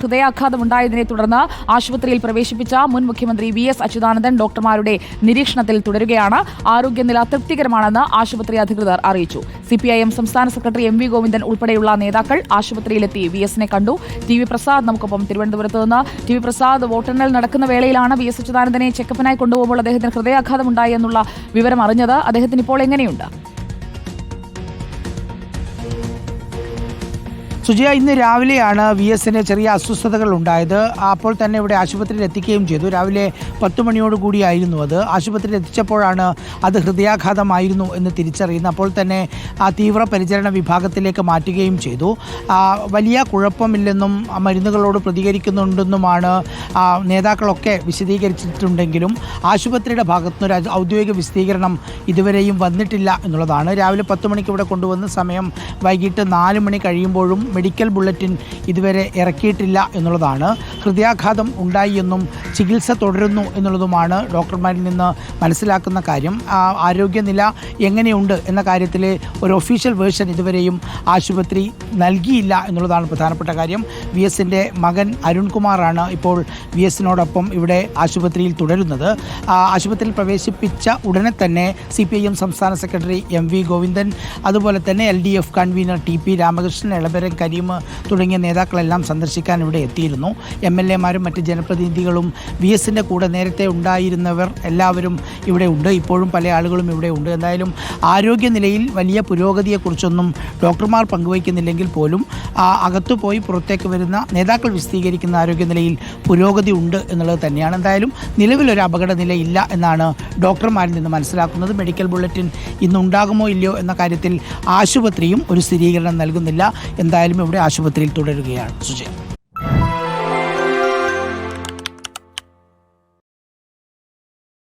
ഹൃദയാഘാതമുണ്ടായതിനെ തുടർന്ന് ആശുപത്രിയിൽ പ്രവേശിപ്പിച്ച മുൻ മുഖ്യമന്ത്രി വി.എസ്. അച്യുതാനന്ദൻ ഡോക്ടർമാരുടെ നിരീക്ഷണത്തിൽ തുടരുകയാണ്. ആരോഗ്യനില തൃപ്തികരമാണെന്ന് ആശുപത്രി അധികൃതർ അറിയിച്ചു. CPIM സംസ്ഥാന സെക്രട്ടറി MV ഗോവിന്ദൻ ഉൾപ്പെടെയുള്ള നേതാക്കൾ ആശുപത്രിയിലെത്തി വി.എസിനെ കണ്ടു. TV പ്രസാദ് നമുക്കൊപ്പം തിരുവനന്തപുരത്ത് നിന്ന്. TV പ്രസാദ്, വോട്ടെണ്ണൽ നടക്കുന്ന വേളയിലാണ് വി.എസ്. അച്യുതാനന്ദനെ ചെക്കപ്പിനായി കൊണ്ടുപോകുമ്പോൾ അദ്ദേഹത്തിന് ഹൃദയാഘാതമുണ്ടായി എന്നുള്ള വിവരം അറിഞ്ഞത്. അദ്ദേഹത്തിന് ഇപ്പോൾ എങ്ങനെയുണ്ട്? സുജയ, ഇന്ന് രാവിലെയാണ് VSന് ചെറിയ അസ്വസ്ഥതകൾ ഉണ്ടായത്. അപ്പോൾ തന്നെ ഇവിടെ ആശുപത്രിയിൽ എത്തിക്കുകയും ചെയ്തു. രാവിലെ 10 മണിയോടുകൂടിയായിരുന്നു അത്. ആശുപത്രിയിൽ എത്തിച്ചപ്പോഴാണ് അത് ഹൃദയാഘാതമായിരുന്നു എന്ന് തിരിച്ചറിയുന്നത്. അപ്പോൾ തന്നെ തീവ്ര പരിചരണ വിഭാഗത്തിലേക്ക് മാറ്റുകയും ചെയ്തു. വലിയ കുഴപ്പമില്ലെന്നും മരുന്നുകളോട് പ്രതികരിക്കുന്നുണ്ടെന്നുമാണ് നേതാക്കളൊക്കെ വിശദീകരിച്ചിട്ടുണ്ടെങ്കിലും ആശുപത്രിയുടെ ഭാഗത്തുനിന്നൊരു ഔദ്യോഗിക വിശദീകരണം ഇതുവരെയും വന്നിട്ടില്ല എന്നുള്ളതാണ്. രാവിലെ 10 മണിക്ക് ഇവിടെ കൊണ്ടുവന്ന സമയം വൈകിട്ട് 4 മണി കഴിയുമ്പോഴും മെഡിക്കൽ ബുള്ളറ്റിൻ ഇതുവരെ ഇറക്കിയിട്ടില്ല എന്നുള്ളതാണ്. ഹൃദയാഘാതം ഉണ്ടായി എന്നും ചികിത്സ തുടരുന്നു എന്നുള്ളതുമാണ് ഡോക്ടർമാരിൽ നിന്ന് മനസ്സിലാക്കുന്ന കാര്യം. ആരോഗ്യനില എങ്ങനെയുണ്ട് എന്ന കാര്യത്തിൽ ഒരു ഒഫീഷ്യൽ വേർഷൻ ഇതുവരെയും ആശുപത്രി നൽകിയില്ല എന്നുള്ളതാണ് പ്രധാനപ്പെട്ട കാര്യം. VSൻ്റെ മകൻ അരുൺകുമാറാണ് ഇപ്പോൾ VSനോടൊപ്പം ഇവിടെ ആശുപത്രിയിൽ തുടരുന്നത്. ആശുപത്രിയിൽ പ്രവേശിപ്പിച്ച ഉടനെ തന്നെ CPIM സംസ്ഥാന സെക്രട്ടറി MV ഗോവിന്ദൻ, അതുപോലെ തന്നെ LDF convener TP Ramakrishnan, Elamaram Kareem തുടങ്ങിയ നേതാക്കളെല്ലാം സന്ദർശിക്കാൻ ഇവിടെ എത്തിയിരുന്നു. MLAമാരും മറ്റ് ജനപ്രതിനിധികളും VSൻ്റെ കൂടെ നേരത്തെ ഉണ്ടായിരുന്നവർ എല്ലാവരും ഇവിടെ ഉണ്ട്. ഇപ്പോഴും പല ആളുകളും ഇവിടെ ഉണ്ട്. എന്തായാലും ആരോഗ്യനിലയിൽ വലിയ പുരോഗതിയെക്കുറിച്ചൊന്നും ഡോക്ടർമാർ പങ്കുവയ്ക്കുന്നില്ലെങ്കിൽ പോലും അകത്തു പോയി പുറത്തേക്ക് വരുന്ന നേതാക്കൾ വിശദീകരിക്കുന്ന ആരോഗ്യനിലയിൽ പുരോഗതി ഉണ്ട് എന്നുള്ളത് തന്നെയാണ്. എന്തായാലും നിലവിലൊരു അപകടനില ഇല്ല എന്നാണ് ഡോക്ടർമാരിൽ നിന്ന് മനസ്സിലാക്കുന്നത്. മെഡിക്കൽ ബുള്ളറ്റിൻ ഇന്നുണ്ടാകുമോ ഇല്ലയോ എന്ന കാര്യത്തിൽ ആശുപത്രിയും ഒരു സ്ഥിരീകരണം നൽകുന്നില്ല. എന്തായാലും ഇവിടെ ആശുപത്രിയിൽ തുടരുകയാണ്. സുജയ്.